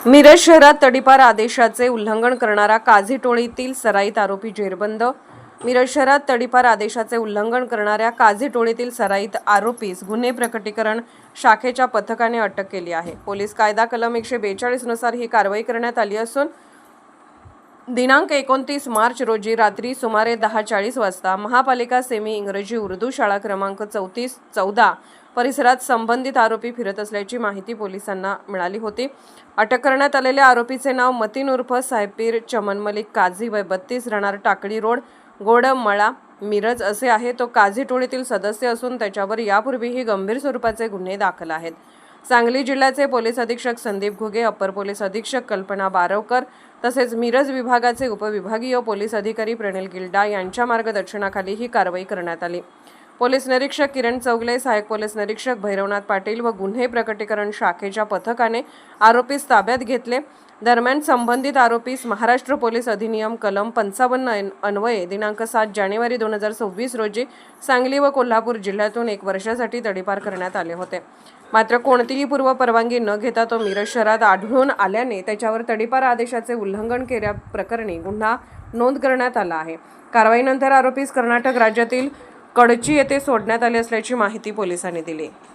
मिरज शहरात तडीपार आदेशाचे उल्लंघन करणारा काझी टोळीतील सराईत आरोपी जेरबंद। मिरज शहरात तडीपार आदेशाचे उल्लंघन करणाऱ्या काझी टोळीतील सराईत आरोपीस गुन्हे प्रकटीकरण शाखेच्या पथकाने अटक केली आहे। पोलीस कायदा कलम 142 नुसार ही कारवाई करण्यात आली असून दिनांक 29 मार्च रोजी रात्री सुमारे 10:40 वाजता महापालिका सेमी इंग्रजी उर्दू शाळा क्रमांक 34-14 परिसरात संबंधित आरोपी फिरत असल्याची माहिती पोलिसांना मिळाली होती। अटक करण्यात आलेल्या आरोपीचे नाव मतीन उर्फ साहेबपीर चमन मलिक काझी वय 32 राहणार टाकळी रोड गोडमळा मिरज असे आहे। तो काझी टोळीतील सदस्य असून त्याच्यावर यापूर्वीही गंभीर स्वरूपाचे गुन्हे दाखल आहेत। सांगली जिल्ह्याचे पोलीस अधीक्षक संदीप घुगे, अप्पर पोलीस अधीक्षक कल्पना बारवकर तसेच मिरज विभागाचे उपविभागीय पोलीस अधिकारी प्रणिल गिल्डा यांच्या मार्गदर्शनाखाली ही कारवाई करण्यात आली। पोलीस निरीक्षक किरण चौगले, सहाय्यक पोलीस निरीक्षक भैरवनाथ पाटील व गुन्हे प्रकटीकरण शाखेच्या पथकाने आरोपीस ताब्यात घेतले। दरम्यान संबंधित आरोपीस महाराष्ट्र पोलीस अधिनियम कलम 55 अन्वये दिनांक 7 जानेवारी 2026 रोजी सांगली व कोल्हापूर जिल्ह्यातून 1 वर्षासाठी तडीपार करण्यात आले होते। मात्र कोणतीही पूर्व परवानगी न घेता तो मिरज शहरात आढळून आल्याने त्याच्यावर तडीपार आदेशाचे उल्लंघन केल्याप्रकरणी गुन्हा नोंद करण्यात आला आहे। कारवाईनंतर आरोपीस कर्नाटक राज्यातील कडची येथे सोडण्यात आले असल्याची माहिती पोलिसांनी दिली।